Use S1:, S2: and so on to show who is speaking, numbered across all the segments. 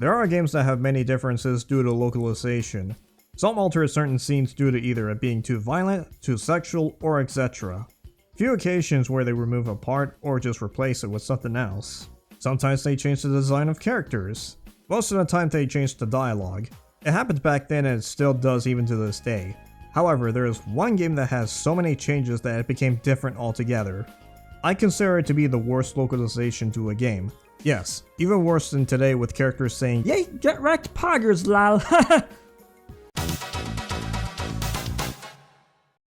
S1: There are games that have many differences due to localization. Some alter certain scenes due to either it being too violent, too sexual, or etc. Few occasions where they remove a part or just replace it with something else. Sometimes they change the design of characters. Most of the time they change the dialogue. It happened back then and it still does even to this day. However, there is one game that has so many changes that it became different altogether. I consider it to be the worst localization to a game. Yes, even worse than today with characters saying, "Yay, get wrecked poggers, lol."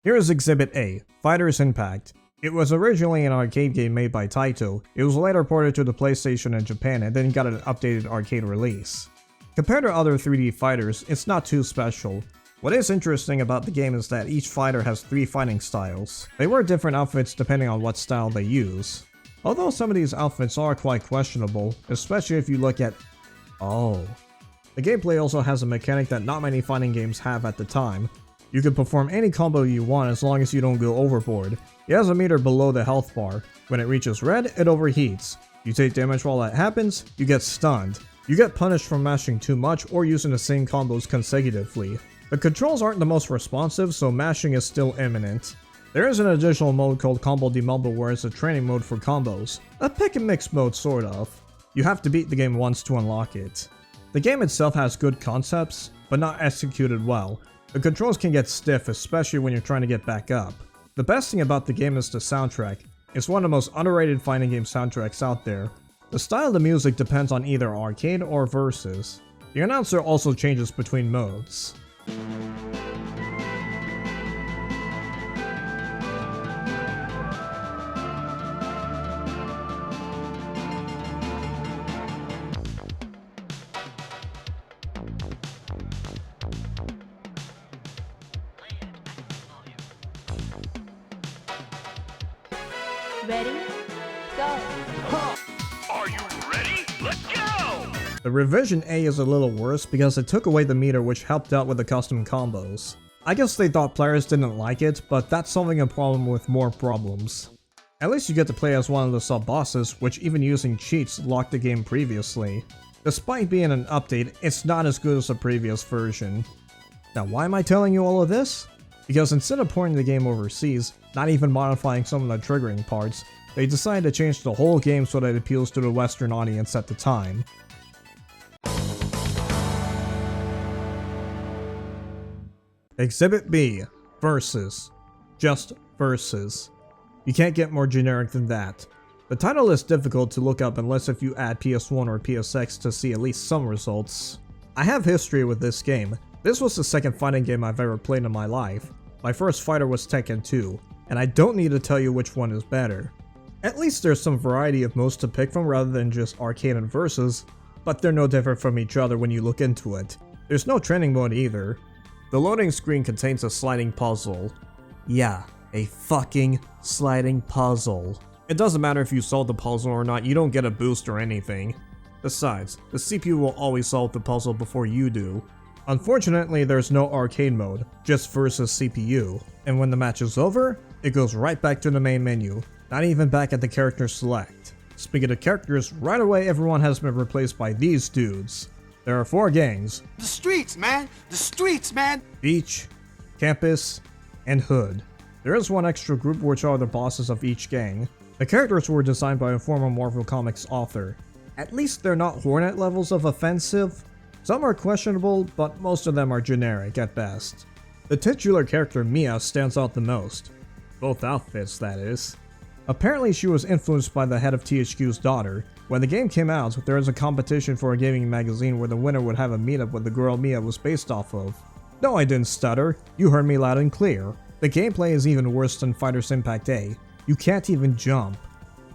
S1: Here is Exhibit A, Fighter's Impact. It was originally an arcade game made by Taito. It was later ported to the PlayStation in Japan and then got an updated arcade release. Compared to other 3D fighters, it's not too special. What is interesting about the game is that each fighter has 3 fighting styles. They wear different outfits depending on what style they use. Although some of these outfits are quite questionable, especially if you look at... Oh. The gameplay also has a mechanic that not many fighting games have at the time. You can perform any combo you want as long as you don't go overboard. It has a meter below the health bar. When it reaches red, it overheats. You take damage while that happens, you get stunned. You get punished for mashing too much or using the same combos consecutively. The controls aren't the most responsive, so mashing is still imminent. There is an additional mode called Combo Demumble where it's a training mode for combos. A pick and mix mode sort of. You have to beat the game once to unlock it. The game itself has good concepts, but not executed well. The controls can get stiff, especially when you're trying to get back up. The best thing about the game is the soundtrack. It's one of the most underrated fighting game soundtracks out there. The style of the music depends on either arcade or versus. The announcer also changes between modes.
S2: Ready? Go!
S3: Are you ready? Let's go!
S1: The revision A is a little worse because it took away the meter which helped out with the custom combos. I guess they thought players didn't like it, but that's solving a problem with more problems. At least you get to play as one of the sub-bosses, which even using cheats locked the game previously. Despite being an update, it's not as good as the previous version. Now why am I telling you all of this? Because instead of porting the game overseas, not even modifying some of the triggering parts, they decided to change the whole game so that it appeals to the Western audience at the time. Exhibit B, Versus. Just Versus. You can't get more generic than that. The title is difficult to look up unless if you add PS1 or PSX to see at least some results. I have history with this game. This was the second fighting game I've ever played in my life. My first fighter was Tekken 2, and I don't need to tell you which one is better. At least there's some variety of modes to pick from rather than just arcade and versus, but they're no different from each other when you look into it. There's no training mode either. The loading screen contains a sliding puzzle. Yeah, a fucking sliding puzzle. It doesn't matter if you solve the puzzle or not, you don't get a boost or anything. Besides, the CPU will always solve the puzzle before you do. Unfortunately, there's no arcade mode, just versus CPU. And when the match is over, it goes right back to the main menu, not even back at the character select. Speaking of characters, right away everyone has been replaced by these dudes. There are 4 gangs.
S3: The streets, man! The streets, man!
S1: Beach, Campus, and Hood. There is one extra group which are the bosses of each gang. The characters were designed by a former Marvel Comics author. At least they're not Hornet levels of offensive. Some are questionable, but most of them are generic at best. The titular character Mia stands out the most. Both outfits, that is. Apparently she was influenced by the head of THQ's daughter. When the game came out, there was a competition for a gaming magazine where the winner would have a meetup with the girl Mia was based off of. No, I didn't stutter. You heard me loud and clear. The gameplay is even worse than Fighter's Impact A. You can't even jump.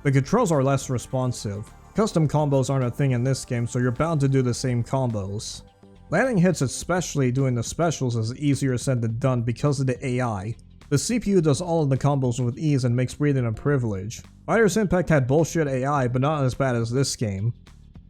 S1: The controls are less responsive. Custom combos aren't a thing in this game, so you're bound to do the same combos. Landing hits, especially doing the specials, is easier said than done because of the AI. The CPU does all of the combos with ease and makes breathing a privilege. Fighter's Impact had bullshit AI, but not as bad as this game.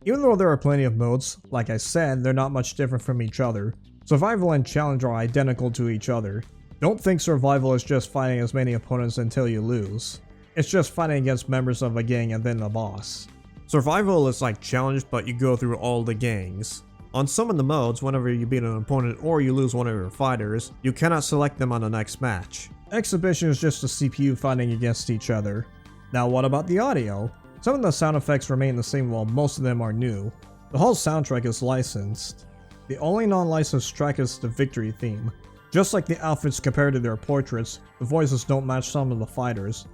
S1: Even though there are plenty of modes, like I said, they're not much different from each other. Survival and challenge are identical to each other. Don't think survival is just fighting as many opponents until you lose. It's just fighting against members of a gang and then the boss. Survival is like challenge, but you go through all the gangs. On some of the modes, whenever you beat an opponent or you lose one of your fighters, you cannot select them on the next match. Exhibition is just the CPU fighting against each other. Now what about the audio? Some of the sound effects remain the same while most of them are new. The whole soundtrack is licensed. The only non-licensed track is the victory theme. Just like the outfits compared to their portraits, the voices don't match some of the fighters.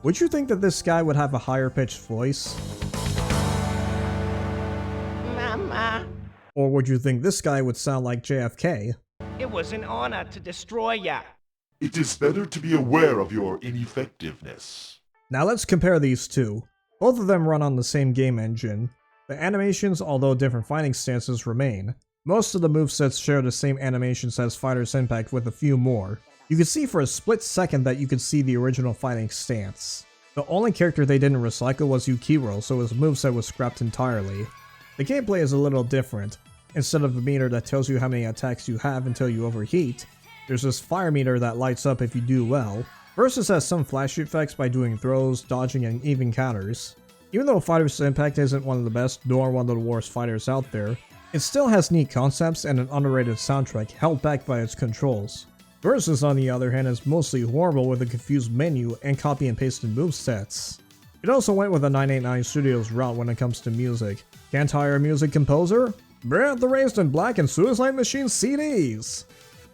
S1: Would you think that this guy would have a higher pitched voice?
S4: Mama.
S1: Or would you think this guy would sound like JFK?
S4: It was an honor to destroy ya.
S5: It is better to be aware of your ineffectiveness.
S1: Now let's compare these two. Both of them run on the same game engine. The animations, although different fighting stances, remain. Most of the movesets share the same animations as Fighters Impact with a few more. You could see for a split second that you could see the original fighting stance. The only character they didn't recycle was Yukiro, so his moveset was scrapped entirely. The gameplay is a little different. Instead of a meter that tells you how many attacks you have until you overheat, there's this fire meter that lights up if you do well. Versus has some flash effects by doing throws, dodging, and even counters. Even though Fighters Impact isn't one of the best nor one of the worst fighters out there, it still has neat concepts and an underrated soundtrack held back by its controls. Versus, on the other hand, is mostly horrible with a confused menu and copy and pasted movesets. It also went with a 989 Studios route when it comes to music. Can't hire a music composer? Brand the Raised in Black and Suicide Machine CDs!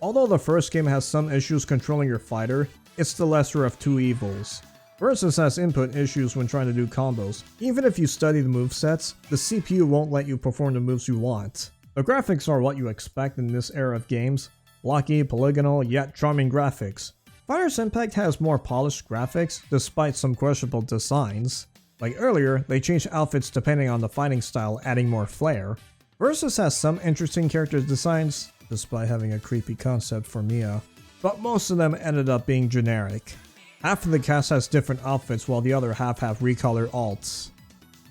S1: Although the first game has some issues controlling your fighter, it's the lesser of two evils. Versus has input issues when trying to do combos. Even if you study the movesets, the CPU won't let you perform the moves you want. The graphics are what you expect in this era of games. Blocky, polygonal, yet charming graphics. Fighters Impact has more polished graphics, despite some questionable designs. Like earlier, they changed outfits depending on the fighting style, adding more flair. Versus has some interesting character designs, despite having a creepy concept for Mia, but most of them ended up being generic. Half of the cast has different outfits while the other half have recolored alts.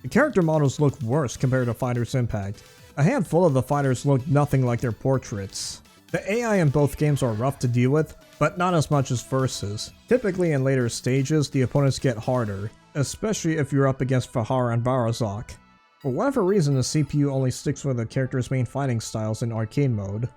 S1: The character models look worse compared to Fighters Impact. A handful of the fighters look nothing like their portraits. The AI in both games are rough to deal with, but not as much as Versus. Typically in later stages, the opponents get harder, especially if you're up against Fahar and Barazak. For whatever reason, the CPU only sticks with the character's main fighting styles in arcade mode.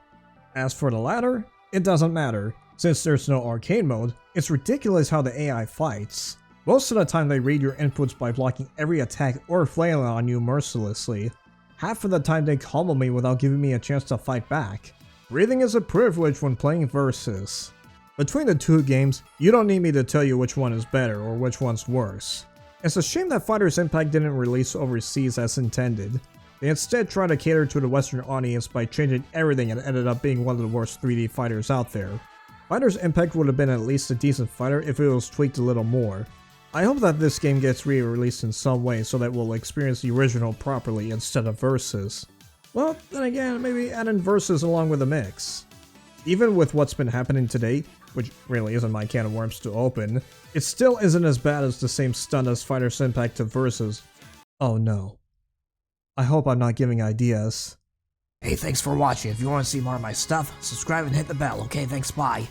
S1: As for the latter, it doesn't matter. Since there's no arcade mode, it's ridiculous how the AI fights. Most of the time they read your inputs by blocking every attack or flailing on you mercilessly. Half of the time they combo me without giving me a chance to fight back. Breathing is a privilege when playing Versus. Between the two games, you don't need me to tell you which one is better or which one's worse. It's a shame that Fighters Impact didn't release overseas as intended. They instead tried to cater to the Western audience by changing everything and ended up being one of the worst 3D fighters out there. Fighters Impact would have been at least a decent fighter if it was tweaked a little more. I hope that this game gets re-released in some way so that we'll experience the original properly instead of Versus. Well, then again, maybe add in Versus along with the mix. Even with what's been happening today, which really isn't my can of worms to open, it still isn't as bad as the same stunt as Fighters Impact to Versus. Oh no. I hope I'm not giving ideas.
S6: Hey, thanks for watching. If you want to see more of my stuff, subscribe and hit the bell, okay? Thanks, bye.